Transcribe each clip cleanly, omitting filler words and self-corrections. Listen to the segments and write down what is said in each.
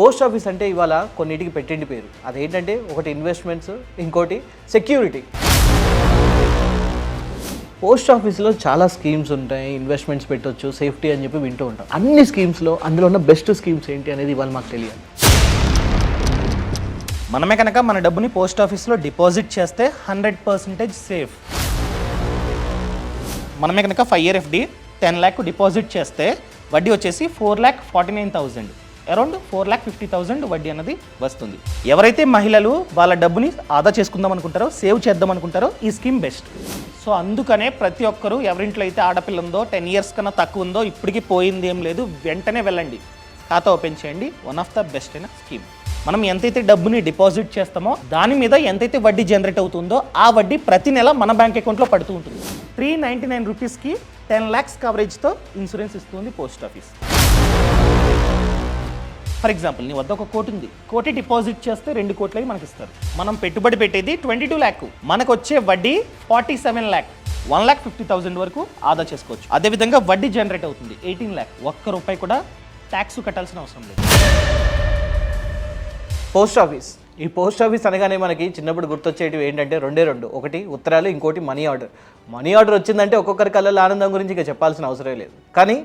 Post office అంటే ఇవాళ కొన్నిటికి పెట్టిండి పేరు. అదేంటంటే ఒకటి ఇన్వెస్ట్మెంట్స్, ఇంకోటి సెక్యూరిటీ. పోస్ట్ ఆఫీస్లో చాలా స్కీమ్స్ ఉంటాయి, ఇన్వెస్ట్మెంట్స్ పెట్టొచ్చు, సేఫ్టీ అని చెప్పి వింటూ ఉంటాం. అన్ని స్కీమ్స్లో అందులో ఉన్న బెస్ట్ స్కీమ్స్ ఏంటి అనేది ఇవాళ మాకు తెలియాలి. మనమే కనుక మన డబ్బుని పోస్ట్ ఆఫీస్లో డిపాజిట్ చేస్తే 100% సేఫ్. మనమే కనుక 5 year FD 10 lakh డిపాజిట్ చేస్తే వడ్డీ వచ్చేసి 4,49,000, అరౌండ్ 4,50,000 వడ్డీ అన్నది వస్తుంది. ఎవరైతే మహిళలు వాళ్ళ డబ్బుని ఆదా చేసుకుందాం అనుకుంటారో, సేవ్ చేద్దాం అనుకుంటారో ఈ స్కీమ్ బెస్ట్. సో అందుకనే ప్రతి ఒక్కరూ ఎవరింట్లో అయితే ఆడపిల్ల ఉందో 10 years కన్నా తక్కువ ఉందో, ఇప్పటికీ పోయింది ఏం లేదు, వెంటనే వెళ్ళండి, ఖాతా ఓపెన్ చేయండి. వన్ ఆఫ్ ద బెస్ట్ అయిన స్కీమ్. మనం ఎంతైతే డబ్బుని డిపాజిట్ చేస్తామో దాని మీద ఎంతైతే వడ్డీ జనరేట్ అవుతుందో ఆ వడ్డీ ప్రతి నెల మన బ్యాంక్ అకౌంట్లో పడుతూ ఉంటుంది. 399 రూపీస్కి 10 lakhs కవరేజ్తో ఇన్సూరెన్స్ ఇస్తుంది పోస్ట్ ఆఫీస్. ఫర్ ఎగ్జాంపుల్, నీ వద్ద 1 కోటి ఉంది, 1 కోటి డిపాజిట్ చేస్తే 2 కోట్లవి మనకి ఇస్తారు. మనం పెట్టుబడి పెట్టేది 22 lakh, మనకు వచ్చే వడ్డీ 47 lakh, 1,50,000 వరకు ఆదా చేసుకోవచ్చు. అదేవిధంగా వడ్డీ జనరేట్ అవుతుంది 18 lakh. 1 రూపాయి కూడా ట్యాక్స్ కట్టాల్సిన అవసరం లేదు. Post office. ఈ పోస్ట్ ఆఫీస్ అనగానే మనకి చిన్నప్పుడు గుర్తొచ్చేటివి ఏంటంటే రెండే రెండు. ఒకటి ఉత్తరాలు, ఇంకోటి మనీ ఆర్డర్. మనీ ఆర్డర్ వచ్చిందంటే ఒక్కొక్కరి కళ్ళల్లో ఆనందం గురించి ఇక చెప్పాల్సిన అవసరం లేదు. కానీ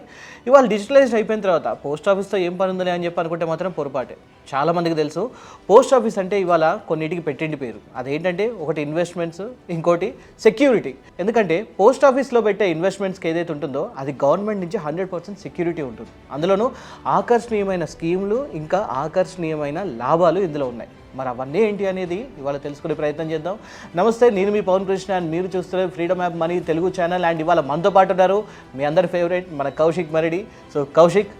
ఇవాళ డిజిటలైజ్ అయిపోయిన తర్వాత పోస్ట్ ఆఫీస్తో ఏం పని ఉందని అని చెప్పి అనుకుంటే మాత్రం పొరపాటే. చాలామందికి తెలుసు పోస్ట్ ఆఫీస్ అంటే ఇవాళ కొన్నిటికి పెట్టిండి పేరు. అదేంటంటే ఒకటి ఇన్వెస్ట్మెంట్స్, ఇంకోటి సెక్యూరిటీ. ఎందుకంటే పోస్ట్ ఆఫీస్లో పెట్టే ఇన్వెస్ట్మెంట్స్కి ఏదైతే ఉంటుందో అది గవర్నమెంట్ నుంచి 100% సెక్యూరిటీ ఉంటుంది. అందులోనూ ఆకర్షణీయమైన స్కీములు, ఇంకా ఆకర్షణీయమైన లాభాలు ఇందులో ఉన్నాయి. మరి అవన్నీ ఏంటి అనేది ఇవాళ తెలుసుకునే ప్రయత్నం చేద్దాం. నమస్తే, నేను మీ పవన్ కృష్ణ అండ్ మీరు చూస్తున్నారు Freedom app money Telugu channel. And ఇవాళ మనతో పాటు ఉన్నారు మీ అందరి ఫేవరెట్ మన Kaushik Maridi. So Kaushik,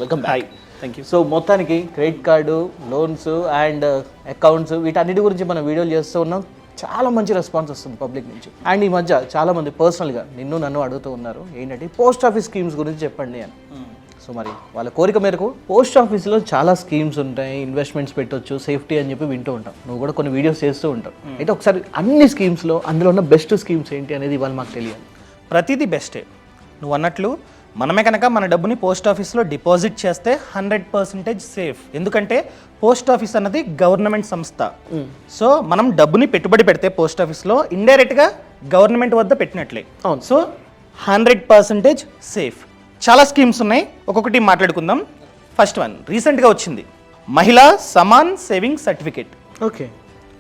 welcome back. Thank you. So మొత్తానికి credit card, loans and accounts వీటన్నిటి గురించి మనం వీడియోలు చేస్తూ ఉన్నాం. చాలా మంచి రెస్పాన్స్ వస్తుంది పబ్లిక్ నుంచి. అండ్ ఈ మధ్య చాలామంది పర్సనల్గా నన్ను అడుగుతూ ఉన్నారు ఏంటంటే పోస్ట్ ఆఫీస్ స్కీమ్స్ గురించి చెప్పండి అని. సో మరి వాళ్ళ కోరిక మేరకు పోస్ట్ ఆఫీస్లో చాలా స్కీమ్స్ ఉంటాయి, ఇన్వెస్ట్మెంట్స్ పెట్టొచ్చు, సేఫ్టీ అని చెప్పి వింటూ ఉంటాం. నువ్వు కూడా కొన్ని వీడియోస్ చేస్తూ ఉంటావు. అయితే ఒకసారి అన్ని స్కీమ్స్లో అందులో ఉన్న బెస్ట్ స్కీమ్స్ ఏంటి అనేది ఇవాళ మాకు తెలియాలి. ప్రతిదీ బెస్టే. నువ్వు అన్నట్లు మనమే కనుక మన డబ్బుని పోస్ట్ ఆఫీస్లో డిపాజిట్ చేస్తే 100% సేఫ్. ఎందుకంటే పోస్ట్ ఆఫీస్ అన్నది గవర్నమెంట్ సంస్థ. సో మనం డబ్బుని పెట్టుబడి పెడితే పోస్ట్ ఆఫీస్లో ఇండైరెక్ట్గా గవర్నమెంట్ వద్ద పెట్టినట్లే. So 100% safe. చాలా స్కీమ్స్ ఉన్నాయి, ఒక్కొక్కటి మాట్లాడుకుందాం. ఫస్ట్ వన్ రీసెంట్గా వచ్చింది, Mahila Samman saving certificate. Okay,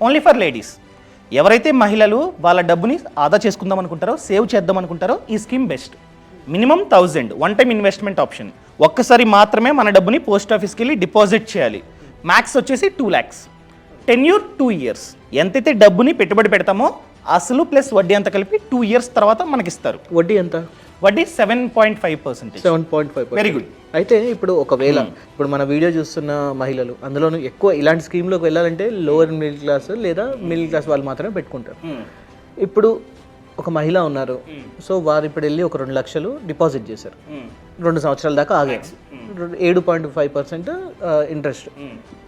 only for ladies. ఎవరైతే మహిళలు వాళ్ళ డబ్బుని ఆదా చేసుకుందాం అనుకుంటారో, సేవ్ చేద్దాం అనుకుంటారో ఈ scheme best. Minimum 1000 one time investment option. ఒక్కసారి మాత్రమే మన డబ్బుని పోస్ట్ ఆఫీస్కి వెళ్ళి డిపాజిట్ చేయాలి. మ్యాక్స్ వచ్చేసి 2 lakhs. Tenure 2 years. ఎంతైతే డబ్బుని పెట్టుబడి పెడతామో అసలు ప్లస్ వడ్డీ అంతా కలిపి 2 years తర్వాత మనకి ఇస్తారు. వడ్డీ ఎంత? వడ్డీ 7.5%. 7.5%. Very good. అయితే ఇప్పుడు ఒకవేళ ఇప్పుడు మన వీడియో చూస్తున్న మహిళలు అందులోనూ ఎక్కువ ఇలాంటి స్కీమ్లోకి వెళ్ళాలంటే లోవర్ మిడిల్ క్లాస్ లేదా మిడిల్ క్లాస్ వాళ్ళు మాత్రమే పెట్టుకుంటారు. ఇప్పుడు ఒక మహిళ ఉన్నారు, సో వారు ఇప్పుడు వెళ్ళి ఒక 2 లక్షలు డిపాజిట్ చేశారు. 2 సంవత్సరాల దాకా ఆగారు. 7.5% ఇంట్రెస్ట్.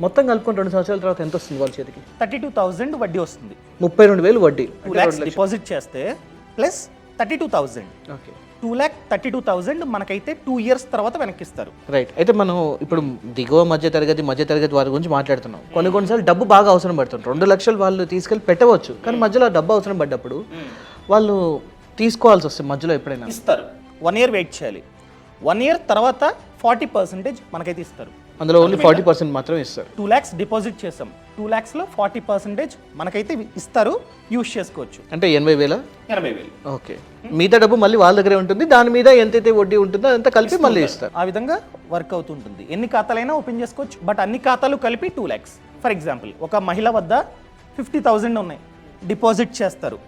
మొత్తం కలుపుకొని 2 సంవత్సరాల తర్వాత ఎంత వస్తుంది వాళ్ళ చేతికి? 32,000 వడ్డీ వస్తుంది. 32,000 వడ్డీ. 2 lakhs డిపాజిట్ చేస్తే ప్లస్ 32,000. ఓకే, 2,32,000 మనకైతే 2 years తర్వాత వెనక్కిస్తారు. రైట్. అయితే మనం ఇప్పుడు దిగువ మధ్య తరగతి వారి గురించి మాట్లాడుతున్నాం. కొన్నిసార్లు డబ్బు బాగా అవసరం పడుతుంది. 2 లక్షలు వాళ్ళు తీసుకెళ్ళి పెట్టవచ్చు, కానీ మధ్యలో డబ్బు అవసరం పడ్డప్పుడు వాళ్ళు తీసుకోవాల్సి వస్తుంది. మధ్యలో ఎప్పుడైనా ఇస్తారు. 1 year వెయిట్ చేయాలి. 1 year తర్వాత 40% మనకైతే ఇస్తారు. అందులో ఓన్లీ 40% మాత్రమే ఇస్తారు. 2 lakhs డిపాజిట్ చేసాం, 2 lakhsలో 40% మనకైతే ఇస్తారు, యూజ్ చేసుకోవచ్చు. అంటే 80,000. 80,000. ఓకే, మిగతా డబ్బు మళ్ళీ వాళ్ళ దగ్గరే ఉంటుంది. దాని మీద ఎంతైతే వడ్డీ ఉంటుందో అంతా కలిపి మళ్ళీ ఇస్తారు. ఆ విధంగా వర్క్ అవుతుంటుంది. ఎన్ని ఖాతాలైనా ఓపెన్ చేసుకోవచ్చు, బట్ అన్ని ఖాతాలు కలిపి 2 lakhs. ఫర్ ఎగ్జాంపుల్, ఒక మహిళ వద్ద 50,000 ఉన్నాయి, డిపాజిట్ చేస్తారు.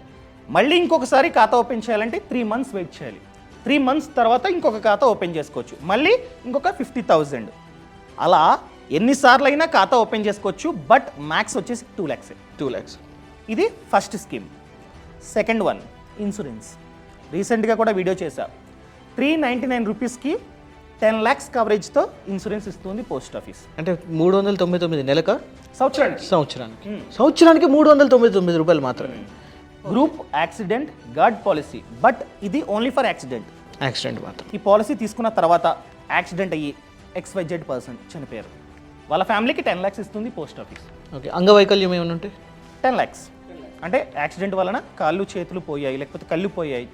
మళ్ళీ ఇంకొకసారి ఖాతా ఓపెన్ చేయాలంటే 3 months వెయిట్ చేయాలి. 3 months తర్వాత ఇంకొక ఖాతా ఓపెన్ చేసుకోవచ్చు, మళ్ళీ ఇంకొక 50,000. అలా ఎన్నిసార్లు అయినా ఖాతా ఓపెన్ చేసుకోవచ్చు, బట్ మ్యాక్స్ వచ్చేసి 2 lakhs. 2 lakhs. ఇది first scheme. Second one insurance. రీసెంట్గా కూడా వీడియో చేశా. 399 రూపీస్కి 10 lakhs కవరేజ్తో ఇన్సూరెన్స్ ఇస్తుంది పోస్ట్ ఆఫీస్. అంటే 399 నెలక? సంవత్సరానికి. సంవత్సరానికి 399 రూపాయలు మాత్రమే. Group accident guard policy, but ఇది ఓన్లీ ఫర్ యాక్సిడెంట్ మాత్రం. ఈ పాలసీ తీసుకున్న తర్వాత యాక్సిడెంట్ అయ్యి XYZ పర్సన్ చనిపోయారు. వాళ్ళ ఫ్యామిలీకి 10 laక్స్ ఇస్తుంది పోస్ట్ ఆఫీస్. ఓకే, అంగవైకల్యం ఏమైనా ఉంటే 10 లాక్స్ అంటే యాక్సిడెంట్ వలన కాళ్ళు చేతులు పోయాయి లేకపోతే కళ్ళు పోయాయి,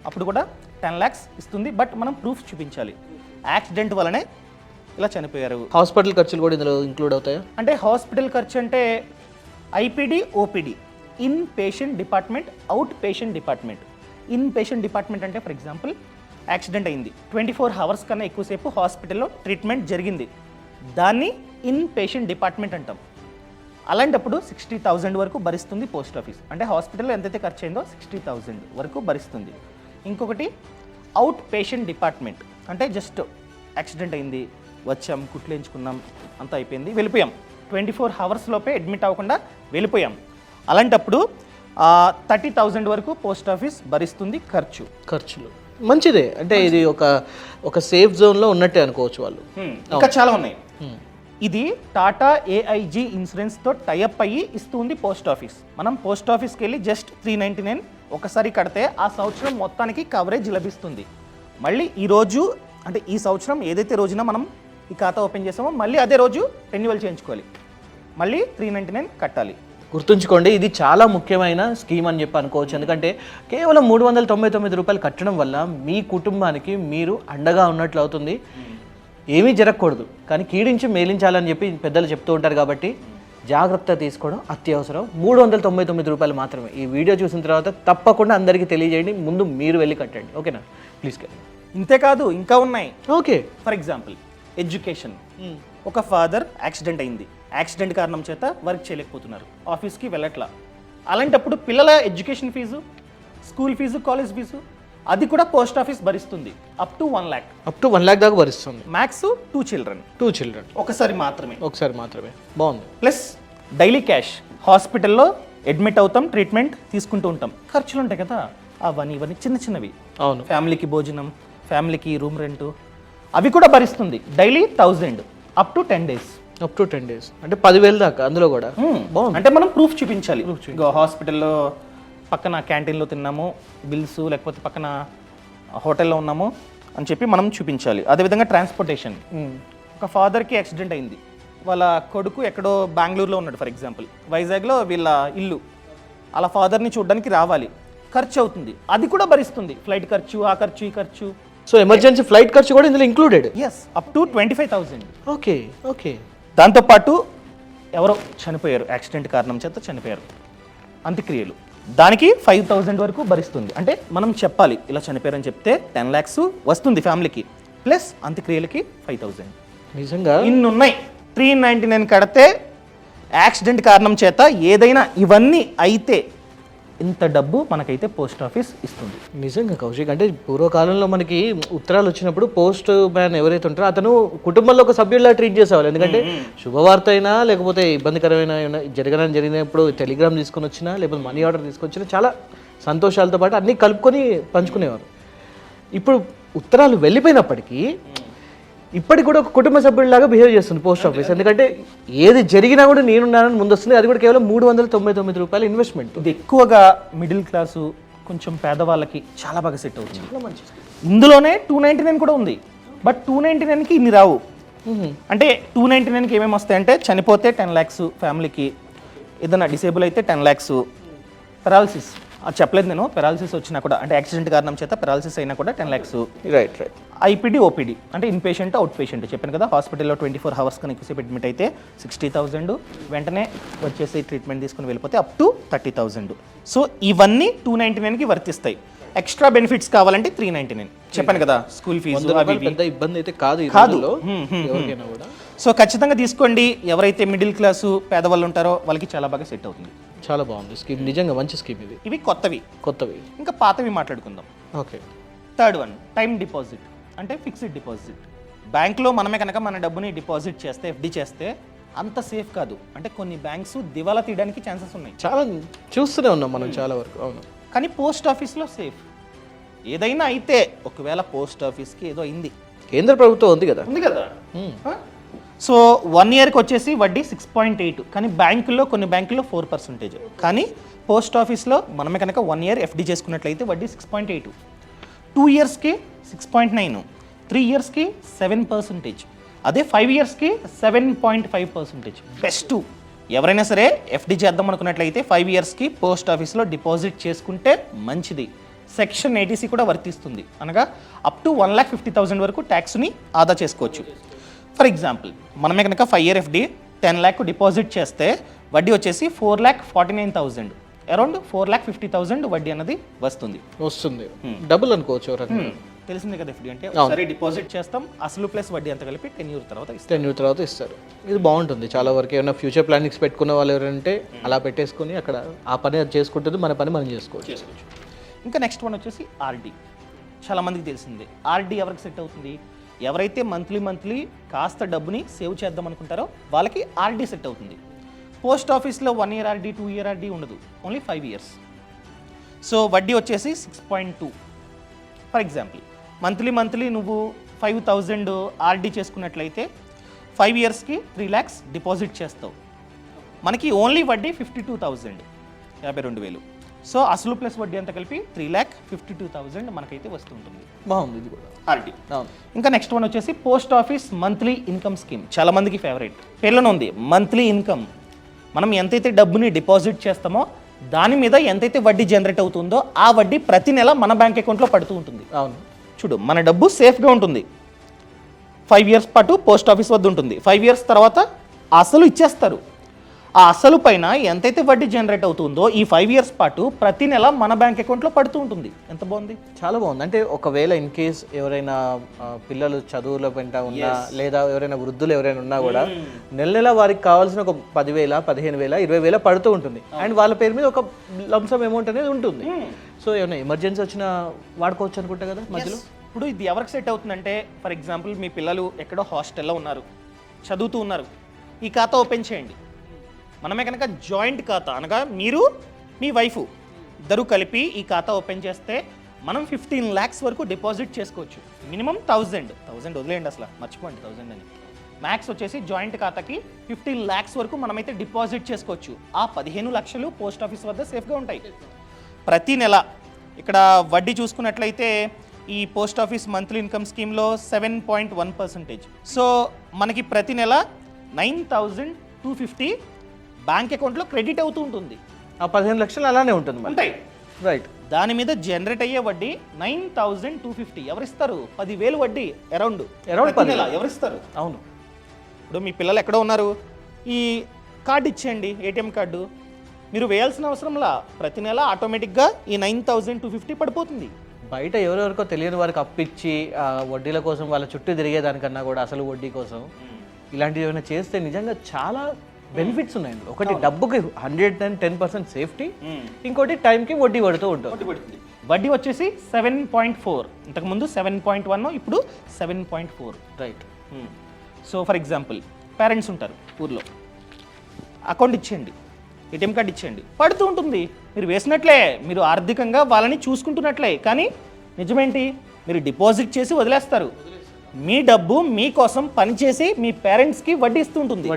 అప్పుడు కూడా 10 లాక్స్ ఇస్తుంది. బట్ మనం ప్రూఫ్ చూపించాలి యాక్సిడెంట్ వలనే ఇలా చనిపోయారు. హాస్పిటల్ ఖర్చులు కూడా ఇందులో ఇంక్లూడ్ అవుతాయా? అంటే హాస్పిటల్ ఖర్చు అంటే IPD, OPD, in patient department, out patient department. In patient department అంటే ఫర్ ఎగ్జాంపుల్ యాక్సిడెంట్ అయింది, 24 అవర్స్ కన్నా ఎక్కువసేపు హాస్పిటల్లో ట్రీట్మెంట్ జరిగింది, దాన్ని ఇన్ పేషెంట్ డిపార్ట్మెంట్ అంటాం. అలాంటప్పుడు 60,000 వరకు భరిస్తుంది పోస్ట్ ఆఫీస్. అంటే హాస్పిటల్లో ఎంతైతే ఖర్చు అయిందో 60,000 వరకు భరిస్తుంది. ఇంకొకటి అవుట్ పేషెంట్ డిపార్ట్మెంట్ అంటే జస్ట్ యాక్సిడెంట్ అయింది, వచ్చాం, కుట్లు ఎంచుకున్నాం, అంతా అయిపోయింది, వెళ్ళిపోయాం, 24 అవర్స్ లోపే అడ్మిట్ అవ్వకుండా వెళ్ళిపోయాం. అలాంటప్పుడు 30,000 వరకు పోస్ట్ ఆఫీస్ భరిస్తుంది ఖర్చులు. మంచిదే, అంటే ఇది ఒక సేఫ్ జోన్లో ఉన్నట్టే అనుకోవచ్చు వాళ్ళు. ఇంకా చాలా ఉన్నాయి. ఇది టాటా ఏఐజీ ఇన్సూరెన్స్తో టైఅప్ అయ్యి ఇస్తుంది పోస్ట్ ఆఫీస్. మనం పోస్ట్ ఆఫీస్కి వెళ్ళి జస్ట్ 399 ఒకసారి కడితే ఆ సంవత్సరం మొత్తానికి కవరేజ్ లభిస్తుంది. మళ్ళీ ఈ రోజు అంటే ఈ సంవత్సరం ఏదైతే రోజున మనం ఈ ఖాతా ఓపెన్ చేసామో మళ్ళీ అదే రోజు రెన్యువల్ చేయించుకోవాలి, మళ్ళీ 399 కట్టాలి. గుర్తుంచుకోండి, ఇది చాలా ముఖ్యమైన స్కీమ్ అని చెప్పి అనుకోవచ్చు. ఎందుకంటే కేవలం 399 రూపాయలు కట్టడం వల్ల మీ కుటుంబానికి మీరు అండగా ఉన్నట్లు అవుతుంది. ఏమీ జరగకూడదు కానీ కీడించి మేలించాలని చెప్పి పెద్దలు చెప్తూ ఉంటారు. కాబట్టి జాగ్రత్త తీసుకోవడం అత్యవసరం. 399 రూపాయలు మాత్రమే. ఈ వీడియో చూసిన తర్వాత తప్పకుండా అందరికీ తెలియజేయండి, ముందు మీరు వెళ్ళి కట్టండి. ఓకేనా? ప్లీజ్. ఇంతేకాదు ఇంకా ఉన్నాయి. Okay, for example education. ఒక ఫాదర్ యాక్సిడెంట్ అయింది, యాక్సిడెంట్ కారణం చేత వర్క్ చేయలేకపోతున్నారు, ఆఫీస్కి వెళ్ళట్లా. అలాంటప్పుడు పిల్లల education fees, school fees, college fees అది కూడా పోస్ట్ ఆఫీస్ భరిస్తుంది. Up to 1 lakh. Up to 1 lakh దాకా భరిస్తుంది. మ్యాక్స్ 2 చిల్డ్రన్ ఒకసారి మాత్రమే. బాగుంది. Plus daily cash. హాస్పిటల్లో అడ్మిట్ అవుతాం, ట్రీట్మెంట్ తీసుకుంటూ ఉంటాం, ఖర్చులు ఉంటాయి కదా, అవన్నీ చిన్నవి. అవును. ఫ్యామిలీకి భోజనం, ఫ్యామిలీకి రూమ్ రెంట్ అవి కూడా భరిస్తుంది. Daily 1000 up to 10 days. Up to 10 days అంటే 10,000 దాకా అందులో కూడా. బాగుంది. అంటే మనం ప్రూఫ్ చూపించాలి. హాస్పిటల్లో పక్కన క్యాంటీన్లో తిన్నాము బిల్స్, లేకపోతే పక్కన హోటల్లో ఉన్నాము అని చెప్పి మనం చూపించాలి. అదేవిధంగా ట్రాన్స్పోర్టేషన్. ఒక ఫాదర్కి యాక్సిడెంట్ అయింది, వాళ్ళ కొడుకు ఎక్కడో బెంగళూరులో ఉన్నాడు ఫర్ ఎగ్జాంపుల్, వైజాగ్లో వీళ్ళ ఇల్లు, అలా ఫాదర్ని చూడడానికి రావాలి, ఖర్చు అవుతుంది, అది కూడా భరిస్తుంది. ఫ్లైట్ ఖర్చు, ఆ ఖర్చు, ఈ ఖర్చు. సో ఎమర్జెన్సీ ఫ్లైట్ ఖర్చు కూడా ఇందులో included. Yes, up to 25,000. Okay. దాంతోపాటు ఎవరో చనిపోయారు, యాక్సిడెంట్ కారణం చేత చనిపోయారు, అంత్యక్రియలు, దానికి 5,000 వరకు భరిస్తుంది. అంటే మనం చెప్పాలి ఇలా చనిపోయారని చెప్తే 10 lakhs వస్తుంది ఫ్యామిలీకి, ప్లస్ అంత్యక్రియలకి 5,000. నిజంగా ఇన్ని ఉన్నాయి. 399 కడితే యాక్సిడెంట్ కారణం చేత ఏదైనా ఇవన్నీ అయితే ఇంత డబ్బు మనకైతే పోస్ట్ ఆఫీస్ ఇస్తుంది. నిజంగా కౌశిక్, అంటే పూర్వకాలంలో మనకి ఉత్తరాలు వచ్చినప్పుడు పోస్ట్ మ్యాన్ ఎవరైతే ఉంటారో అతను కుటుంబంలో ఒక సభ్యుల్లా ట్రీట్ చేసేవాళ్ళు. ఎందుకంటే శుభవార్త అయినా లేకపోతే ఇబ్బందికరమైన జరిగినప్పుడు టెలిగ్రామ్ తీసుకొని వచ్చినా లేకపోతే మనీ ఆర్డర్ తీసుకొచ్చినా చాలా సంతోషాలతో పాటు అన్నీ కలుపుకొని పంచుకునేవారు. ఇప్పుడు ఉత్తరాలు వెళ్ళిపోయినప్పటికీ ఇప్పటికి కూడా ఒక కుటుంబ సభ్యుడిలాగా బిహేవ్ చేస్తుంది పోస్ట్ ఆఫీస్. ఎందుకంటే ఏది జరిగినా కూడా నేనున్నానని ముందు వస్తుంది. అది కూడా కేవలం 399 రూపాయల ఇన్వెస్ట్మెంట్. ఇది ఎక్కువగా మిడిల్ క్లాసు, కొంచెం పేదవాళ్ళకి చాలా బాగా సెట్ అవుతుంది. చాలా మంచి. ఇందులోనే 299 కూడా ఉంది, బట్ 299కి ఇన్ని రావు. అంటే 299కి ఏమేమి వస్తాయంటే చనిపోతే 10 lakhs ఫ్యామిలీకి, ఏదైనా డిసేబుల్ అయితే 10 lakhs, పెరాలసిస్ అది చెప్పలేదు నేను, పెరాలసిస్ వచ్చినా కూడా అంటే యాక్సిడెంట్ కారణం చేత పెరాలసిస్ అయినా కూడా 10 lakhs. రైట్. ఐపీడీ, ఓపీడీ అంటే ఇన్ పేషెంట్, అవుట్ పేషెంట్ చెప్పాను కదా. హాస్పిటల్లో 24 hours కన్నా ఎక్కువసేపు అడ్మిట్ అయితే 60,000, వెంటనే వచ్చేసి ట్రీట్మెంట్ తీసుకుని వెళ్ళిపోతే అప్ టు 30,000. సో ఇవన్నీ 299కి వర్తిస్తాయి. ఎక్స్ట్రా బెనిఫిట్స్ కావాలంటే 399 చెప్పాను కదా. స్కూల్ ఫీజు అవి పెద్ద ఇబ్బంది అయితే కాదు. సో ఖచ్చితంగా తీసుకోండి. ఎవరైతే మిడిల్ క్లాసు పేదవాళ్ళు ఉంటారో వాళ్ళకి చాలా బాగా సెట్ అవుతుంది. చాలా బాగుంది స్కీమ్, నిజంగా మంచి స్కీమ్ ఇది. ఇవి కొత్తవి. ఇంకా పాతవి మాట్లాడుకుందాం. Okay. Third one, time deposit అంటే ఫిక్స్డ్ డిపాజిట్. బ్యాంక్లో మనమే కనుక మన డబ్బుని డిపాజిట్ చేస్తే, ఎఫ్డి చేస్తే అంత సేఫ్ కాదు. అంటే కొన్ని బ్యాంక్స్ దివాలా తీయడానికి ఛాన్సెస్ ఉన్నాయి. చాలా చూస్తూనే ఉన్నాం మనం చాలా వరకు. అవును. కానీ పోస్ట్ ఆఫీస్లో సేఫ్. ఏదైనా అయితే ఒకవేళ పోస్ట్ ఆఫీస్కి ఏదో అయింది, కేంద్ర ప్రభుత్వం ఉంది కదా. సో 1 yearకి వచ్చేసి వడ్డీ 6.8, కానీ కొన్ని బ్యాంకుల్లో 4%. కానీ పోస్ట్ ఆఫీస్లో మనమే కనుక 1 year ఎఫ్డి చేసుకున్నట్లయితే వడ్డీ 6.8, 2 yearsకి 6.9, 3 yearsకి 7%, అదే 5 ఇయర్స్కి 7.5%. బెస్ట్. ఎవరైనా సరే ఎఫ్డి చేద్దాం అనుకున్నట్లయితే 5 ఇయర్స్కి పోస్ట్ ఆఫీస్లో డిపాజిట్ చేసుకుంటే మంచిది. సెక్షన్ 80C కూడా వర్తిస్తుంది, అనగా అప్ టు 1,50,000 వరకు ట్యాక్స్ని ఆదా చేసుకోవచ్చు. ఫర్ ఎగ్జాంపుల్ మనమే కనుక 5 ఇయర్ ఎఫ్డి 10 lakh డిపాజిట్ చేస్తే వడ్డీ వచ్చేసి 4,49,000, అరౌండ్ 4,50,000 వడ్డీ అన్నది వస్తుంది. డబుల్ అనుకోవచ్చు ఎవరైనా. తెలిసిందే కదా ఎఫ్డి అంటే ఒకసారి డిపాజిట్ చేస్తాం, అసలు ప్లస్ వడ్డీ అంతా కలిపి 10 years తర్వాత ఇస్తాం. 10 years తర్వాత ఇస్తారు. ఇది బాగుంటుంది చాలా వరకు. ఏమైనా ఫ్యూచర్ ప్లానింగ్స్ పెట్టుకున్న వాళ్ళు ఎవరంటే అలా పెట్టేసుకొని అక్కడ ఆ పని అది చేసుకుంటుంది, మన పని మనం చేసుకోవచ్చు. ఇంకా నెక్స్ట్ వన్ వచ్చేసి ఆర్డి. చాలా మందికి తెలిసిందే. ఆర్డి ఎవరికి సెట్ అవుతుంది? ఎవరైతే మంత్లీ కాస్త డబ్బుని సేవ్ చేద్దాం అనుకుంటారో వాళ్ళకి ఆర్డి సెట్ అవుతుంది. పోస్ట్ ఆఫీస్లో 1 year ఆర్డి 2 year ఆర్డి ఉండదు, ఓన్లీ 5 years. సో వడ్డీ వచ్చేసి 6.2. ఫర్ ఎగ్జాంపుల్ మంత్లీ నువ్వు 5,000 ఆర్డి చేసుకున్నట్లయితే 5 yearsకి 3 lakhs డిపాజిట్ చేస్తావు. మనకి ఓన్లీ వడ్డీ 52,000, 52,000. సో అసలు ప్లస్ వడ్డీ అంతా కలిపి 3,52,000 మనకైతే వస్తుంటుంది. బాగుంది ఇది కూడా ఆర్డి. ఇంకా నెక్స్ట్ వన్ వచ్చేసి post office monthly income scheme. చాలా మందికి ఫేవరెట్. పేర్లోనే ఉంది మంత్లీ ఇన్కమ్. మనం ఎంతైతే డబ్బుని డిపాజిట్ చేస్తామో దాని మీద ఎంతైతే వడ్డీ జనరేట్ అవుతుందో ఆ వడ్డీ ప్రతి నెల మన బ్యాంక్ అకౌంట్లో పడుతూ ఉంటుంది. అవును, చూడు మన డబ్బు సేఫ్గా ఉంటుంది. 5 years పాటు పోస్ట్ ఆఫీస్ వద్ద ఉంటుంది. 5 years తర్వాత అసలు ఇచ్చేస్తారు. ఆ అసలు పైన ఎంతైతే వడ్డీ జనరేట్ అవుతుందో ఈ 5 years పాటు ప్రతి నెల మన బ్యాంక్ అకౌంట్లో పడుతూ ఉంటుంది. ఎంత బాగుంది, చాలా బాగుంది. అంటే ఒకవేళ ఇన్ కేస్ ఎవరైనా పిల్లలు చదువుల వెంట ఉన్నా లేదా ఎవరైనా వృద్ధులు ఎవరైనా ఉన్నా కూడా నెల వారికి కావాల్సిన ఒక 10,000, 15,000, 20,000 పడుతూ ఉంటుంది. అండ్ వాళ్ళ పేరు మీద ఒక లంసమ్ అమౌంట్ అనేది ఉంటుంది. సో ఏమైనా ఎమర్జెన్సీ వచ్చినా వాడుకోవచ్చు అనుకుంటా కదా మధ్యలో. ఇప్పుడు ఇది ఎవరికి సెట్ అవుతుందంటే ఫర్ ఎగ్జాంపుల్ మీ పిల్లలు ఎక్కడో హాస్టల్లో ఉన్నారు, చదువుతూ ఉన్నారు. ఈ ఖాతా ఓపెన్ చేయండి. మనమే కనుక జాయింట్ ఖాతా, అనగా మీరు మీ వైఫ్ ఇద్దరు కలిపి ఈ ఖాతా ఓపెన్ చేస్తే మనం 15 lakhs వరకు డిపాజిట్ చేసుకోవచ్చు. మినిమం 1,000 వదిలేయండి, అసలు మర్చిపోండి 1,000 అని. మ్యాక్స్ వచ్చేసి జాయింట్ ఖాతాకి 15 lakhs వరకు మనమైతే డిపాజిట్ చేసుకోవచ్చు. ఆ 15 లక్షలు పోస్ట్ ఆఫీస్ వద్ద సేఫ్గా ఉంటాయి. ప్రతి నెల ఇక్కడ వడ్డీ చూసుకున్నట్లయితే ఈ పోస్ట్ ఆఫీస్ మంత్లీ ఇన్కమ్ స్కీమ్లో 7.1%. సో మనకి ప్రతి నెల 9,250 బ్యాంక్ అకౌంట్లో క్రెడిట్ అవుతూ ఉంటుంది. ఆ 15 లక్షలు అలానే ఉంటుంది ఉంటాయి, రైట్. దాని మీద జనరేట్ అయ్యే వడ్డీ 9,250. ఎవరిస్తారు? 10,000 వడ్డీ అరౌండ్ 10,000 ఎవరిస్తారు? అవును. ఇప్పుడు మీ పిల్లలు ఎక్కడో ఉన్నారు, ఈ కార్డు ఇచ్చేయండి, ఏటీఎం కార్డు. మీరు వేయాల్సిన అవసరంలా ప్రతి నెల ఆటోమేటిక్గా ఈ 9,250 పడిపోతుంది. బయట ఎవరెవరికో తెలియని వారికి అప్పిచ్చి వడ్డీల కోసం వాళ్ళ చుట్టూ తిరిగేదానికన్నా కూడా అసలు వడ్డీ కోసం ఇలాంటివి ఏమైనా చేస్తే నిజంగా చాలా బెనిఫిట్స్ ఉన్నాయి. ఒకటి డబ్బుకి 110% సేఫ్టీ, ఇంకోటి టైంకి వడ్డీ పడుతూ ఉంటుంది. వడ్డీ వచ్చేసి 7.4, ఇంతకుముందు 7.1, ఇప్పుడు 7.4, right. So for example parents ఉంటారు ఊర్లో, అకౌంట్ ఇచ్చేయండి, ఏటీఎం కార్డు ఇచ్చేయండి, పడుతూ ఉంటుంది. మీరు వేసినట్లే, మీరు ఆర్థికంగా వాళ్ళని చూసుకుంటున్నట్లే. కానీ నిజమేంటి, మీరు డిపాజిట్ చేసి వదిలేస్తారు. మీ డబ్బు మీకోసం పనిచేసి మీ పేరెంట్స్కి వడ్డీ ఇస్తూ ఉంటుంది.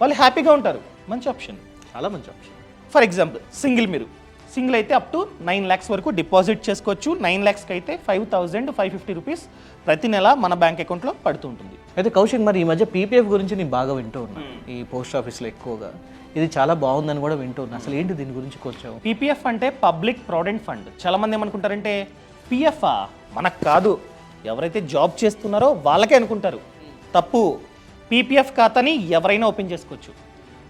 వాళ్ళు హ్యాపీగా ఉంటారు. మంచి ఆప్షన్, చాలా మంచి ఆప్షన్. ఫర్ ఎగ్జాంపుల్ సింగిల్ అయితే అప్ టు 9 lakhs వరకు డిపాజిట్ చేసుకోవచ్చు. 9 lakhsకి అయితే 5,550 రూపీస్ ప్రతి నెల మన బ్యాంక్ అకౌంట్లో పడుతూ ఉంటుంది. అయితే కౌశిక్, మరి ఈ మధ్య పీపీఎఫ్ గురించి నేను బాగా వింటూ ఉన్నా ఈ పోస్ట్ ఆఫీస్లో ఎక్కువగా. ఇది చాలా బాగుందని కూడా వింటూ ఉన్నా. అసలు ఏంటి దీని గురించి కొంచెం? పీపీఎఫ్ అంటే పబ్లిక్ ప్రావిడెంట్ ఫండ్. చాలా మంది ఏమనుకుంటారంటే పిఎఫ్ఆ మనకు కాదు, ఎవరైతే జాబ్ చేస్తున్నారో వాళ్ళకే అనుకుంటారు. తప్పు. పీపీఎఫ్ ఖాతాని ఎవరైనా ఓపెన్ చేసుకోవచ్చు.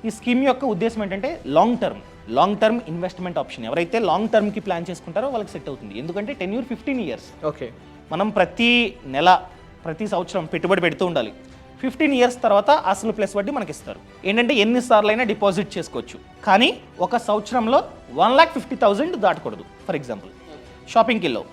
ఈ స్కీమ్ యొక్క ఉద్దేశం ఏంటంటే లాంగ్ టర్మ్ ఇన్వెస్ట్మెంట్ ఆప్షన్. ఎవరైతే లాంగ్ టర్మ్కి ప్లాన్ చేసుకుంటారో వాళ్ళకి సెట్ అవుతుంది. ఎందుకంటే టెన్యూర్ 15 years. ఓకే. మనం ప్రతి నెల ప్రతి సంవత్సరం పెట్టుబడి పెడుతూ ఉండాలి. 15 years తర్వాత అసలు ప్లస్ వడ్డీ మనకి ఇస్తారు. ఏంటంటే ఎన్నిసార్లైనా డిపాజిట్ చేసుకోవచ్చు. కానీ ఒక సంవత్సరంలో 1,50,000 దాటకూడదు. ఫర్ ఎగ్జాంపుల్ షాపింగ్కి వెళ్ళావు,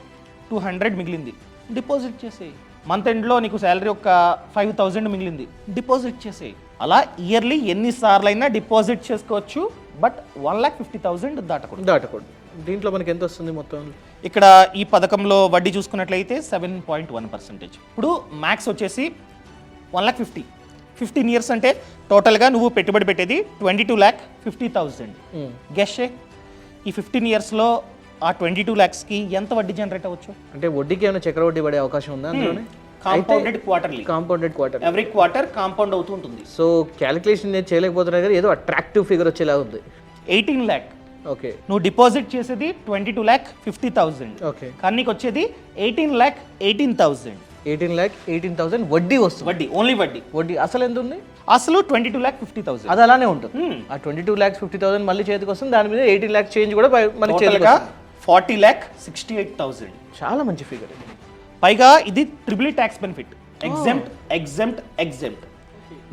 200 మిగిలింది, డిపాజిట్ చేసేయి. మంత్ ఎండ్లో నీకు శాలరీ ఒక 5,000 మిగిలింది, డిపాజిట్ చేసేయి. అలా ఇయర్లీ ఎన్నిసార్లైనా డిపాజిట్ చేసుకోవచ్చు. బట్ 1,50,000 దాటకూడదు. దీంట్లో మనకి ఎంత వస్తుంది మొత్తం? ఇక్కడ ఈ పథకంలో వడ్డీ చూసుకున్నట్లయితే 7.1%. ఇప్పుడు మ్యాక్స్ వచ్చేసి 1,50,000. 15 years అంటే టోటల్గా నువ్వు పెట్టుబడి పెట్టేది 22,50,000. గెస్ ఈ 15 yearsలో ఆ 22 lakhsకి ఎంత వడ్డీ జనరేట్ అవ్వచ్చు? అంటే వడ్డీకి ఏమైనా చక్ర వడ్డీ పడే అవకాశం ఉందా అందులోనే? Compounded quarterly, compounded quarter. Every quarter compound అవుతూ ఉంటుంది. సో క్యాలిక్యులేషన్ నేను చేయలేకపోతున్నా కానీ ఏదో అట్రాక్టివ్ ఫిగర్ వచ్చేలా ఉంది. 18 lakh. ఓకే నువ్వు డిపాజిట్ చేసేది 22,50,000, ఓకే. కానీ నీకు వచ్చేది 18,18,000 18,18,000 వడ్డీ వస్తుంది. వడ్డీ, ఓన్లీ వడ్డీ. వడ్డీ అసలు ఎంత ఉంది? అసలు 22,50,000. అది అలానే ఉంటుంది. ఆ 22,50,000 మళ్ళీ చేతికి వస్తుంది, దాని మీద 18 lakhs చేంజ్ కూడా మనకి చేతికి టోటల్గా వస్తుంది. 40,68,000. చాలా మంచి ఫిగర్. పైగా ఇది triple tax benefit, exempt exempt exempt.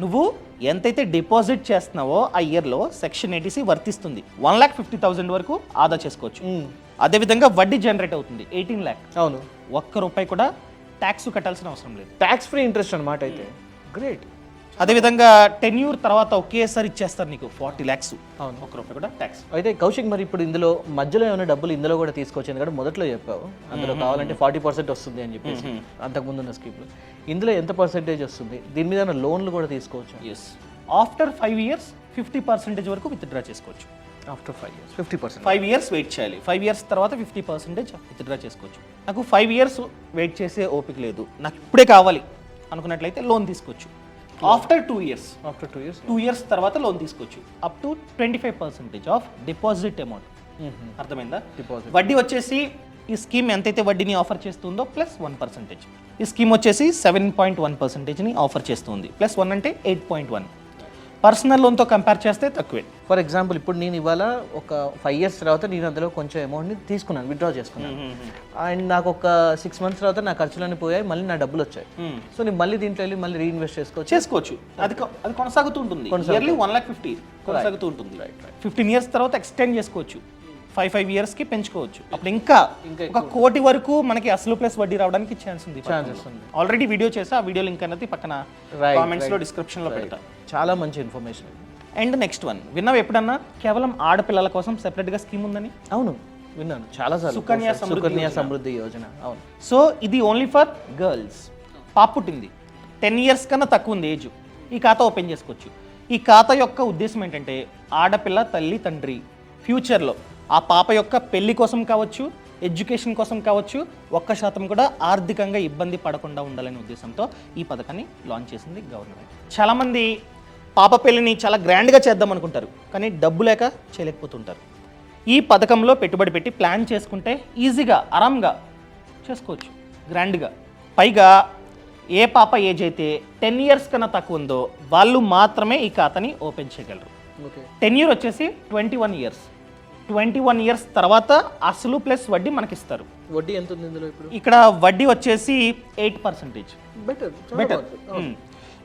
నువ్వు ఎంతైతే డిపాజిట్ చేస్తున్నావో ఆ ఇయర్లో సెక్షన్ 80C వర్తిస్తుంది. 1,50,000 వరకు ఆదా చేసుకోవచ్చు. అదేవిధంగా వడ్డీ జనరేట్ అవుతుంది 18 lakh. అవును, ఒక్క రూపాయి కూడా ట్యాక్స్ కట్టాల్సిన అవసరం లేదు. ట్యాక్స్ ఫ్రీ ఇంట్రెస్ట్ అనమాట. అయితే గ్రేట్. అదేవిధంగా టెన్యూర్ తర్వాత ఒకేసారి ఇచ్చేస్తారు నీకు 40 lakhs. అవును, ఒక్క రూపాయి కూడా ట్యాక్స్. అయితే కౌశిక్, మరి ఇప్పుడు ఇందులో మధ్యలో ఏమైనా డబ్బులు ఇందులో కూడా తీసుకోవచ్చు? ఎందుకంటే మొదట్లో చెప్పావు అందులో కావాలంటే 40% వస్తుంది అని చెప్పేసి అంతకుముందు ఉన్న స్కీమ్లో. ఇందులో ఎంత పర్సెంటేజ్ వస్తుంది? దీని మీద లోన్లు కూడా తీసుకోవచ్చు? ఎస్, ఆఫ్టర్ 5 years 50% వరకు విత్డ్రా చేసుకోవచ్చు. After 5 years 50%. 5 years వెయిట్ చేయాలి. 5 years తర్వాత 50% విత్డ్రా చేసుకోవచ్చు. నాకు 5 years వెయిట్ చేసే ఓపిక లేదు, నాకు ఇప్పుడే కావాలి అనుకున్నట్లయితే లోన్ తీసుకోవచ్చు. After 2 years, after 2 years 2 years తర్వాత లోన్ తీసుకోవచ్చు up to 25% of deposit amount. అర్థమైందా? డిపాజిట్ వడ్డీ వచ్చేసి ఈ స్కీమ్ ఎంతైతే వడ్డీని ఆఫర్ చేస్తుందో ప్లస్ 1%. ఈ స్కీమ్ వచ్చేసి 7.1%ని ఆఫర్ చేస్తుంది. ప్లస్ 1 అంటే 8.1. పర్సనల్ లోన్తో కంపేర్ చేస్తే తక్కువే. ఫర్ ఎగ్జాంపుల్ ఇప్పుడు నేను ఇవాళ ఒక 5 years తర్వాత నేను అందులో కొంచెం అమౌంట్ని తీసుకున్నాను, విత్డ్రా చేసుకున్నాను. అండ్ నాకు ఒక 6 months తర్వాత నా ఖర్చులన్నీ పోయాయి, మళ్ళీ నా డబ్బులు వచ్చాయి. సో నేను మళ్ళీ దీంట్లో వెళ్ళి మళ్ళీ రీఇన్వెస్ట్ చేసుకోవచ్చు. అది కొనసాగుతూ ఉంటుంది. ఇయర్లీ 1,50,000 కొనసాగుతూ ఉంటుంది. 15 years తర్వాత ఎక్స్టెండ్ చేసుకోవచ్చు. 5 yearsకి పెంచుకోవచ్చు. అప్పుడు ఇంకా 1 కోటి వరకు మనకి అసలు ప్లస్ వడ్డీ రావడానికి ఛాన్స్ ఉంది. ఆల్రెడీ వీడియో చేసి ఆ వీడియో లింక్ అనేది పక్కన కామెంట్స్ లో డిస్క్రిప్షన్ లో పెడతా. చాలా మంచి ఇన్ఫర్మేషన్. అండ్ నెక్స్ట్ వన్, విన్నావు ఎప్పుడన్నా కేవలం ఆడపిల్లల కోసం సెపరేట్ గా స్కీమ్ ఉందని? అవును, విన్నాను చాలా సార్లు. సుకన్య సమృద్ధి యోజన. అవును. సో ఇది ఓన్లీ ఫర్ గర్ల్స్. పాప పుట్టింది, 10 years కన్నా తక్కువ ఉంది ఏజ్, ఈ ఖాతా ఓపెన్ చేసుకోవచ్చు. ఈ ఖాతా యొక్క ఉద్దేశం ఏంటంటే ఆడపిల్ల తల్లి తండ్రి ఫ్యూచర్లో ఆ పాప యొక్క పెళ్లి కోసం కావచ్చు, ఎడ్యుకేషన్ కోసం కావచ్చు, 1% కూడా ఆర్థికంగా ఇబ్బంది పడకుండా ఉండాలనే ఉద్దేశంతో ఈ పథకాన్ని లాంచ్ చేసింది గవర్నమెంట్. చాలామంది పాప పెళ్లిని చాలా గ్రాండ్గా చేద్దాం అనుకుంటారు, కానీ డబ్బు లేక చేయలేకపోతుంటారు. ఈ పథకంలో పెట్టుబడి పెట్టి ప్లాన్ చేసుకుంటే ఈజీగా ఆరాంగా చేసుకోవచ్చు, గ్రాండ్గా. పైగా ఏ పాప ఏజ్ అయితే 10 years కన్నా తక్కువ ఉందో వాళ్ళు మాత్రమే ఈ ఖాతాని ఓపెన్ చేయగలరు. టెన్యూర్ వచ్చేసి 21 years. 21 years తర్వాత అసలు ప్లస్ వడ్డీ మనకిస్తారు. వడ్డీ ఎంత ఉంది ఇందులో ఇప్పుడు? ఇక్కడ వడ్డీ వచ్చేసి 8%. బెటర్.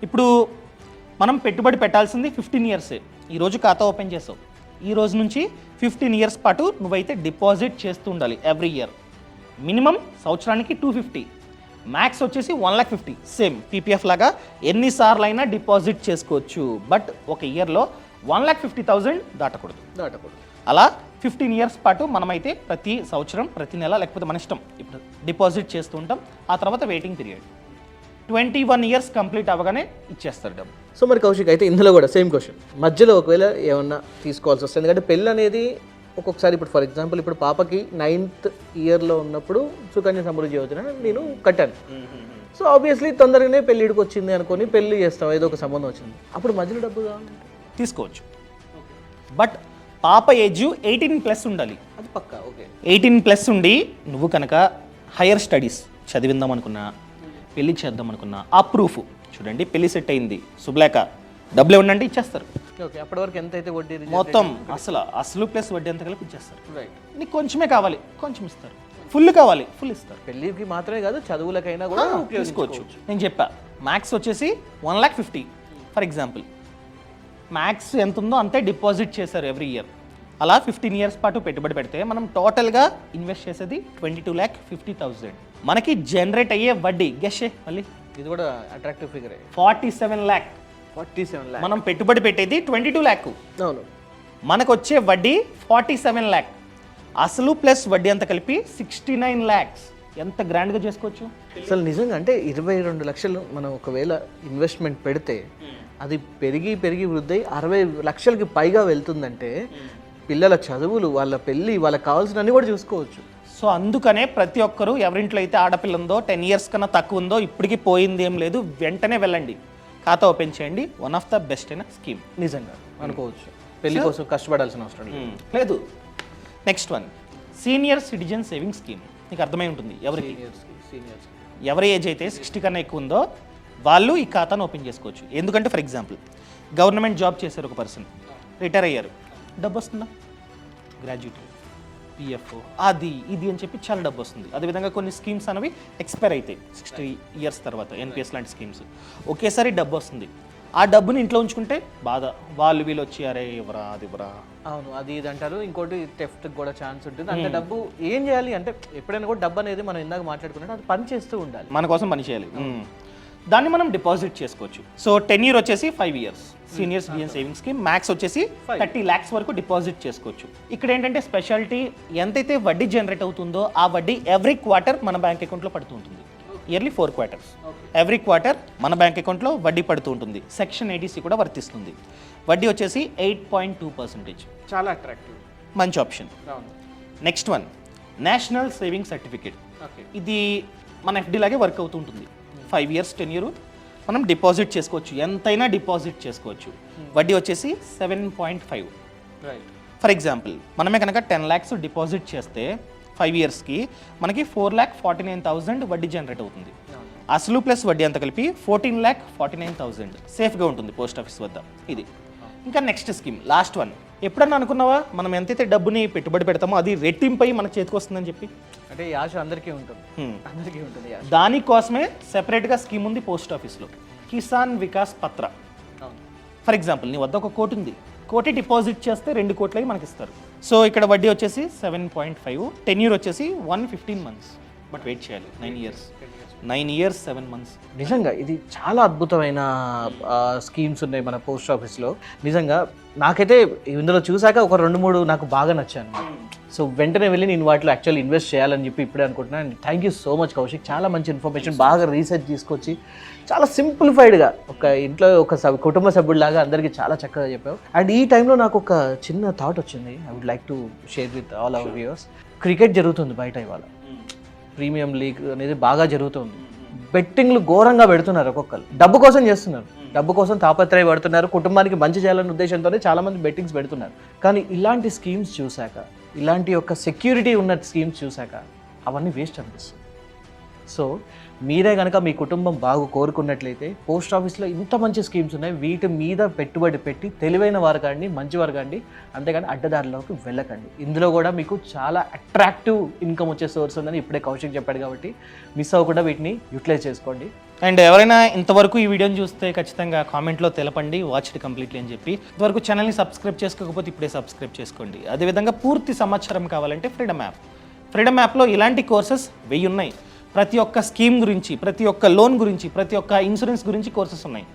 ఇప్పుడు మనం పెట్టుబడి పెట్టాల్సింది 15 years. ఈరోజు ఖాతా ఓపెన్ చేసావు, ఈ రోజు నుంచి 15 years పాటు నువ్వైతే డిపాజిట్ చేస్తూ ఉండాలి ఎవ్రీ ఇయర్. మినిమం సంవత్సరానికి 250, మ్యాక్స్ వచ్చేసి 1,50,000. సేమ్ పీపీఎఫ్ లాగా ఎన్నిసార్లు అయినా డిపాజిట్ చేసుకోవచ్చు. బట్ ఒక ఇయర్లో 1,50,000 దాటకూడదు. అలా 15 years పాటు మనమైతే ప్రతి సంవత్సరం, ప్రతి నెల, లేకపోతే మన ఇష్టం ఇప్పుడు డిపాజిట్ చేస్తూ ఉంటాం. ఆ తర్వాత వెయిటింగ్ పీరియడ్ 21 years కంప్లీట్ అవ్వగానే ఇచ్చేస్తారు డబ్బు. సో మరి కౌశిక్, అయితే ఇందులో కూడా సేమ్ క్వశ్చన్, మధ్యలో ఒకవేళ ఏమన్నా తీసుకోవాల్సి వస్తుంది? ఎందుకంటే పెళ్ళి అనేది ఒక్కొక్కసారి ఇప్పుడు ఫర్ ఎగ్జాంపుల్ ఇప్పుడు పాపకి 9th yearలో ఉన్నప్పుడు సుకన్య సమృద్ధి యోజన నేను కట్టాను. సో ఆబ్వియస్లీ తొందరగానే పెళ్ళిడికి వచ్చింది అనుకొని పెళ్లి చేస్తాం, ఏదో ఒక సంబంధం వచ్చింది, అప్పుడు మధ్యలో డబ్బు కావాలి తీసుకోవచ్చు. బట్ పాప ఏజ్ 18+ ఉండాలి. అది పక్కా. ఓకే, 18+ ఉండి నువ్వు కనుక హైయర్ స్టడీస్ చదివిందాం అనుకున్నా, పెళ్లి చేద్దాం అనుకున్నా, ఆ ప్రూఫ్ చూడండి, పెళ్లి సెట్ అయింది, శుభలేఖ, డబ్బులు ఏమన్నా ఇచ్చేస్తారు. ఓకే, అప్పటి వరకు ఎంత అయితే వడ్డీ మొత్తం అసలు ప్లస్ వడ్డీ అంత కలిపి ఇచ్చేస్తారు. రైట్. నీకు కొంచెమే కావాలి కొంచెం ఇస్తారు, ఫుల్ కావాలి ఫుల్ ఇస్తారు. పెళ్ళికి మాత్రమే కాదు, చదువులకైనా కూడా తీసుకోవచ్చు. నేను చెప్పా మ్యాక్స్ వచ్చేసి 1,50,000 ఫర్ ఎగ్జాంపుల్. మ్యాక్స్ ఎంత ఉందో అంతే డిపాజిట్ చేశారు ఎవ్రీ ఇయర్. అలా 15 years పాటు పెట్టుబడి పెడితే మనం టోటల్గా ఇన్వెస్ట్ చేసేది 22,50,000. మనకి జనరేట్ అయ్యే వడ్డీ గెస్ మళ్ళీ, ఇది కూడా అట్రాక్టివ్ ఫిగర్, 47 lakh. 47 lakh. మనం పెట్టుబడి పెట్టేది 22 lakh. అవును, మనకు వచ్చే వడ్డీ 47 lakh. అసలు ప్లస్ వడ్డీ అంతా కలిపి 69 lakhs. ఎంత గ్రాండ్గా చేసుకోవచ్చు అసలు నిజంగా. అంటే 22 లక్షలు మనం ఒకవేళ ఇన్వెస్ట్మెంట్ పెడితే అది పెరిగి వృద్ధి 60 లక్షలకి పైగా వెళ్తుందంటే పిల్లల చదువులు, వాళ్ళ పెళ్ళి, వాళ్ళకి కావాల్సినవన్నీ కూడా చూసుకోవచ్చు. సో అందుకనే ప్రతి ఒక్కరు ఎవరింట్లో అయితే ఆడపిల్ల ఉందో 10 years కన్నా తక్కువ ఉందో ఇప్పటికీ పోయింది ఏం లేదు, వెంటనే వెళ్ళండి, ఖాతా ఓపెన్ చేయండి. వన్ ఆఫ్ ద బెస్ట్ అయిన స్కీమ్ నిజంగా అనుకోవచ్చు. పెళ్లి కోసం కష్టపడాల్సిన అవసరం లేదు. లేదు. Next one, senior citizen saving scheme. నీకు అర్థమై ఉంటుంది ఎవరికి, ఎవరి ఏజ్ అయితే 60 కన్నా ఎక్కువ ఉందో వాళ్ళు ఈ ఖాతాను ఓపెన్ చేసుకోవచ్చు. ఎందుకంటే ఫర్ ఎగ్జాంపుల్ గవర్నమెంట్ జాబ్ చేశారు ఒక పర్సన్, రిటైర్ అయ్యారు, డబ్బు వస్తుందా? గ్రాడ్యుయేట్, పిఎఫ్, అది ఇది అని చెప్పి చాలా డబ్బు వస్తుంది. అదేవిధంగా కొన్ని స్కీమ్స్ అనేవి ఎక్స్పైర్ అవుతాయి 60 years తర్వాత, ఎన్పిఎస్ లాంటి స్కీమ్స్. ఒకేసారి డబ్బు వస్తుంది, ఆ డబ్బుని ఇంట్లో ఉంచుకుంటే బాధ, వాళ్ళు వీళ్ళు వచ్చి అరే ఇవ్వరా అది ఇవ్వరా. అవును, అది ఇది అంటారు. ఇంకోటి థెఫ్ట్ కూడా ఛాన్స్ ఉంటుంది. అంటే డబ్బు ఏం చేయాలి అంటే ఎప్పుడైనా కూడా డబ్బు అనేది మనం ఇందాక మాట్లాడుకున్నట్టు అది పని చేస్తూ ఉండాలి, మన కోసం పని చేయాలి. దాన్ని మనం డిపాజిట్ చేసుకోవచ్చు. సో 10 years వచ్చేసి 5 years senior citizen saving scheme, max వచ్చేసి 30 lakhs వరకు డిపాజిట్ చేసుకోవచ్చు. ఇక్కడ ఏంటంటే స్పెషాలిటీ, ఎంతైతే వడ్డీ జనరేట్ అవుతుందో ఆ వడ్డీ ఎవ్రీ క్వార్టర్ మన బ్యాంక్ అకౌంట్లో పడుతూ ఉంటుంది. ఇయర్లీ 4 quarters, ఎవ్రీ క్వార్టర్ మన బ్యాంక్ అకౌంట్లో వడ్డీ పడుతూ ఉంటుంది. సెక్షన్ 80C కూడా వర్తిస్తుంది. వడ్డీ వచ్చేసి 8.2%. చాలా అట్రాక్టివ్, మంచి option. Next one, national saving certificate. ఇది మన FD లాగే వర్క్ అవుతూ ఉంటుంది. 5 years 10 year మనం డిపాజిట్ చేసుకోవచ్చు, ఎంతైనా డిపాజిట్ చేసుకోవచ్చు. వడ్డీ వచ్చేసి 7.5. ఫర్ ఎగ్జాంపుల్ మనమే కనుక 10 lakhs డిపాజిట్ చేస్తే 5 yearsకి మనకి 4,49,000 వడ్డీ జనరేట్ అవుతుంది. అసలు ప్లస్ వడ్డీ అంతా కలిపి 14,49,000 సేఫ్గా ఉంటుంది పోస్ట్ ఆఫీస్ వద్ద. ఇది ఇంకా నెక్స్ట్ స్కీమ్, లాస్ట్ వన్. ఎప్పుడన్నా అనుకున్నావా మనం ఎంతైతే డబ్బుని పెట్టుబడి పెడతామో అది రెట్టింపై మన చేతికి వస్తుందని చెప్పి? అంటే ఈ ఆశ అందరికీ ఉంటుంది, అందరికీ ఉంటుంది. దానికోసమే సెపరేట్గా స్కీమ్ ఉంది పోస్ట్ ఆఫీస్లో, కిసాన్ వికాస్ పత్ర. ఫర్ ఎగ్జాంపుల్ నీ వద్ద 1 కోటి ఉంది, 1 కోటి డిపాజిట్ చేస్తే 2 కోట్లకి మనకి ఇస్తారు. సో ఇక్కడ వడ్డీ వచ్చేసి 7.5, 10 year వచ్చేసి 115 months. బట్ వెయిట్ చేయాలి 9 years 7 months. నిజంగా ఇది చాలా అద్భుతమైన స్కీమ్స్ ఉన్నాయి మన పోస్ట్ ఆఫీస్లో. నిజంగా నాకైతే ఇందులో చూసాక ఒక 2-3 నాకు బాగా నచ్చాను. సో వెంటనే వెళ్ళి నేను వాటిలో యాక్చువల్లీ ఇన్వెస్ట్ చేయాలని చెప్పి ఇప్పుడే అనుకుంటున్నాను. Thank you so much Kaushik, చాలా మంచి ఇన్ఫర్మేషన్, బాగా రీసెర్చ్ తీసుకొచ్చి చాలా సింప్లిఫైడ్గా ఒక ఇంట్లో ఒక కుటుంబ సభ్యుడిలాగా అందరికీ చాలా చక్కగా చెప్పావు. అండ్ ఈ టైంలో నాకు ఒక చిన్న థాట్ వచ్చింది, I would like to share with all our viewers. Cricket జరుగుతుంది బయట ఇవాళ, ప్రీమియం లీగ్ అనేది బాగా జరుగుతుంది. బెట్టింగ్లు ఘోరంగా పెడుతున్నారు, ఒక్కొక్కరు డబ్బు కోసం చేస్తున్నారు, డబ్బు కోసం తాపత్రయపడుతున్నారు, కుటుంబానికి మంచి చేయాలనే ఉద్దేశంతోనే చాలామంది బెట్టింగ్స్ పెడుతున్నారు. కానీ ఇలాంటి స్కీమ్స్ చూశాక, ఇలాంటి యొక్క సెక్యూరిటీ ఉన్న స్కీమ్స్ చూశాక అవన్నీ వేస్ట్ అనిపిస్తుంది. సో మీరే కనుక మీ కుటుంబం బాగా కోరుకున్నట్లయితే పోస్ట్ ఆఫీస్లో ఇంత మంచి స్కీమ్స్ ఉన్నాయి, వీటి మీద పెట్టుబడి పెట్టి తెలివైన వారు కాండి, మంచి వారు కాండి, అంతేగాని అడ్డదారిలోకి వెళ్ళకండి. ఇందులో కూడా మీకు చాలా అట్రాక్టివ్ ఇన్కమ్ వచ్చే సోర్స్ ఉందని ఇప్పుడే కౌశిక్ చెప్పాడు, కాబట్టి మిస్ అవ్వకుండా వీటిని యూటిలైజ్ చేసుకోండి. అండ్ ఎవరైనా ఇంతవరకు ఈ వీడియోని చూస్తే ఖచ్చితంగా కామెంట్లో తెలపండి వాచ్డ్ కంప్లీట్లీ అని చెప్పి. ఇంతవరకు ఛానల్ని సబ్స్క్రైబ్ చేసుకోకపోతే ఇప్పుడే సబ్స్క్రైబ్ చేసుకోండి. అదేవిధంగా పూర్తి సమాచారం కావాలంటే ఫ్రీడమ్ యాప్లో ఇలాంటి కోర్సెస్ 1000 ఉన్నాయి. ప్రతి ఒక్క స్కీమ్ గురించి, ప్రతి ఒక్క లోన్ గురించి, ప్రతి ఒక్క ఇన్సూరెన్స్ గురించి కోర్సెస్ ఉన్నాయి.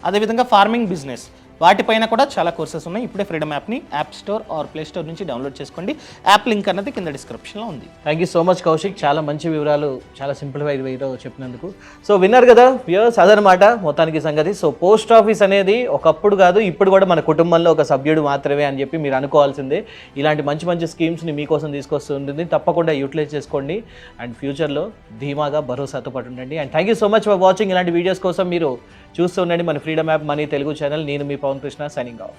అదేవిధంగా ఫార్మింగ్ బిజినెస్ వాటిపైన కూడా చాలా కోర్సెస్ ఉన్నాయి. ఇప్పుడే ఫ్రీడమ్ యాప్ని app store or play store నుంచి డౌన్లోడ్ చేసుకోండి. యాప్ లింక్ అన్నది కింద డిస్క్రిప్షన్లో ఉంది. Thank you so much Kaushik, చాలా మంచి వివరాలు చాలా సింప్లిఫైడ్ వేలో చెప్పినందుకు. సో విన్నారు కదా వ్యూవర్స్, అదనమాట మొత్తానికి సంగతి. సో పోస్ట్ ఆఫీస్ అనేది ఒకప్పుడు కాదు, ఇప్పుడు కూడా మన కుటుంబంలో ఒక సభ్యుడు మాత్రమే అని చెప్పి మీరు అనుకోవాల్సిందే. ఇలాంటి మంచి మంచి స్కీమ్స్ని మీకోసం తీసుకొస్తుంది, తప్పకుండా యూటిలైజ్ చేసుకోండి. అండ్ ఫ్యూచర్లో ధీమాగా భరోసాతో పాటు ఉండండి. And thank you so much for watching. ఇలాంటి వీడియోస్ కోసం మీరు చూస్తూ ఉండండి మన freedom app money Telugu channel. నేను మీ పవన్ కృష్ణ, సైనింగ్ ఆఫ్.